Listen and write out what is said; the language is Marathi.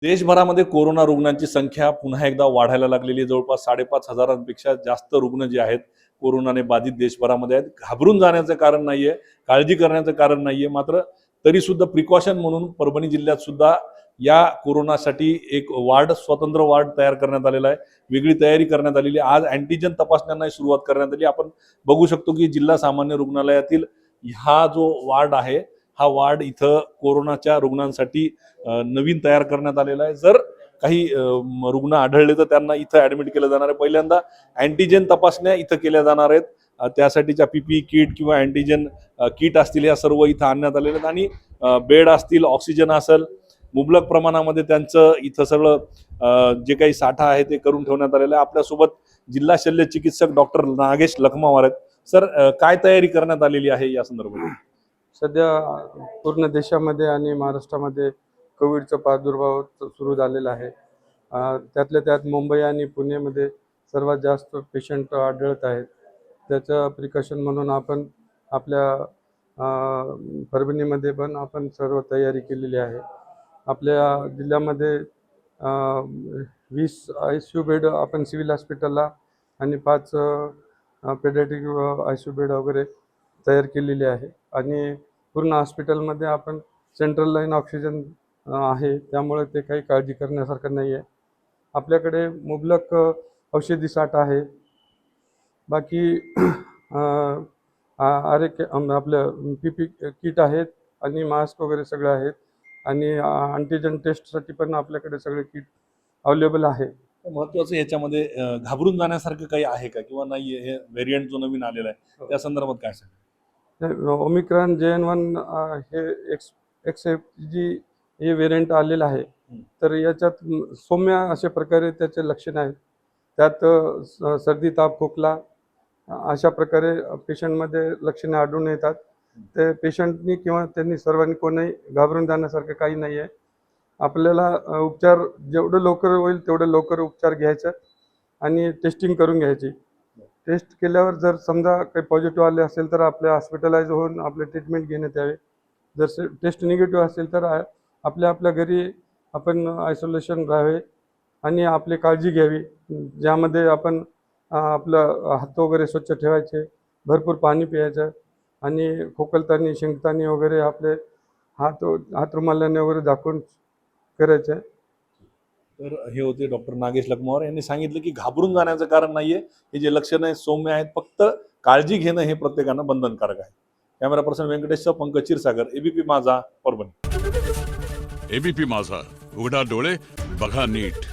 देशभरामध्ये कोरोना रुग्णांची संख्या पुन्हा एकदा वाढायला लागलेली आहे। जवळपास 5,500पेक्षा जास्त रुग्ण जे आहेत कोरोनाने बाधित देशभरामध्ये आहेत। घाबरून जाण्याचं कारण नाहीये, काळजी करण्याचं कारण नाहीये, मात्र तरी सुद्धा प्रिकॉशन म्हणून परभणी जिल्ह्यात सुद्धा या कोरोनासाठी एक स्वतंत्र वार्ड तयार करण्यात आलेला आहे। वेगळी तयारी करण्यात आलेली आहे। आज अँटीजन तपासण्यांना सुरुवात करण्यात आली। आपण बघू शकतो की जिल्हा सामान्य रुग्णालयातील हा जो वार्ड आहे, हा वार्ड इथं कोरोनाच्या रुग्णांसाठी नवीन तयार करण्यात आलेला आहे। जर काही रुग्ण आढळले तर त्यांना इथं ऍडमिट केलं जाणार आहे। पहिल्यांदा अँटीजन तपासण्या इथं केल्या जाणार आहेत। त्यासाठीच्या पीपीई किट किंवा अँटीजन किट असतील या सर्व इथं आणण्यात आलेले आहेत आणि बेड असतील, ऑक्सिजन असेल, मुबलक प्रमाणामध्ये त्यांचं इथं सगळं जे काही साठा आहे ते करून ठेवण्यात आलेलं आहे। आपल्यासोबत जिल्हा शल्य चिकित्सक डॉक्टर नागेश लखमावार आहेत। सर, काय तयारी करण्यात आलेली आहे या संदर्भात? सध्या पूर्ण देशामध्ये आणि महाराष्ट्रामध्ये कोविडचा प्रादुर्भाव सुरू झालेला आहे। त्यातल्या त्यात मुंबई आणि पुणेमध्ये सर्वात जास्त पेशंट आढळत आहेत। त्याचं प्रिकॉशन म्हणून आपण आपल्या परभणीमध्ये पण आपण सर्व तयारी केलेली आहे। आपल्या जिल्ह्यामध्ये 20 ICU बेड आपण सिव्हिल हॉस्पिटलला आणि 5 पेडियाट्रिक ICU बेड वगैरे तयार केलेली आहे आणि पूर्ण हॉस्पिटलमध्ये आपण सेंट्रल लाईन ऑक्सिजन आहे, त्यामुळे ते काही काळजी करण्यासारखं नाही आहे। आपल्याकडे मुबलक औषधी साठा आहे। बाकी आपलं पीपी किट आहेत आणि मास्क वगैरे सगळे आहेत आणि अँटीजन टेस्टसाठी पण आपल्याकडे सगळे किट अवेलेबल आहे। महत्वाचं याच्यामध्ये घाबरून जाण्यासारखं काही आहे का किंवा नाही? हे व्हेरियंट जो नवीन आलेला आहे त्या संदर्भात काय सांगा? ओमिक्रॉन JN1 हे XFG हे व्हेरियंट आलेलं आहे। तर याच्यात सौम्य अशा प्रकारे त्याचे लक्षण आहेत। त्यात सर्दी, ताप, खोकला अशा प्रकारे पेशंटमध्ये लक्षणे आढळून येतात। ते पेशंटनी किंवा त्यांनी सर्वांनी कोणी घाबरून जाण्यासारखं काही नाही आहे। आपल्याला उपचार जेवढं लवकर होईल तेवढं लवकर उपचार घ्यायचा आणि टेस्टिंग करून घ्यायची। टेस्ट केल्यावर जर समजा काही पॉझिटिव्ह आले असेल तर आपल्या हॉस्पिटलाइज होऊन आपले ट्रीटमेंट घेण्यात यावे। जर टेस्ट निगेटिव्ह असेल तर आपल्या घरी आपण आयसोलेशन राहावे आणि आपली काळजी घ्यावी, ज्यामध्ये आपण आपलं हात वगैरे स्वच्छ ठेवायचे, भरपूर पाणी प्यायचं आणि खोकलताना, शिंकताना वगैरे आपले हात रुमालाने वगैरे झाकून करायचे। तर हे होते डॉक्टर नागेश लखमावार यांनी सांगितलं की घाबरून जाण्याचं कारण नाहीये। हे जे लक्षणं आहेत सौम्य आहेत, फक्त काळजी घेणं हे प्रत्येकानं बंधनकारक आहे। कॅमेरा पर्सन व्यंकटेशसह पंकज क्षीरसागर, ABP माझा, परभणी। ABP माझा, उघडा डोळे बघा नीट।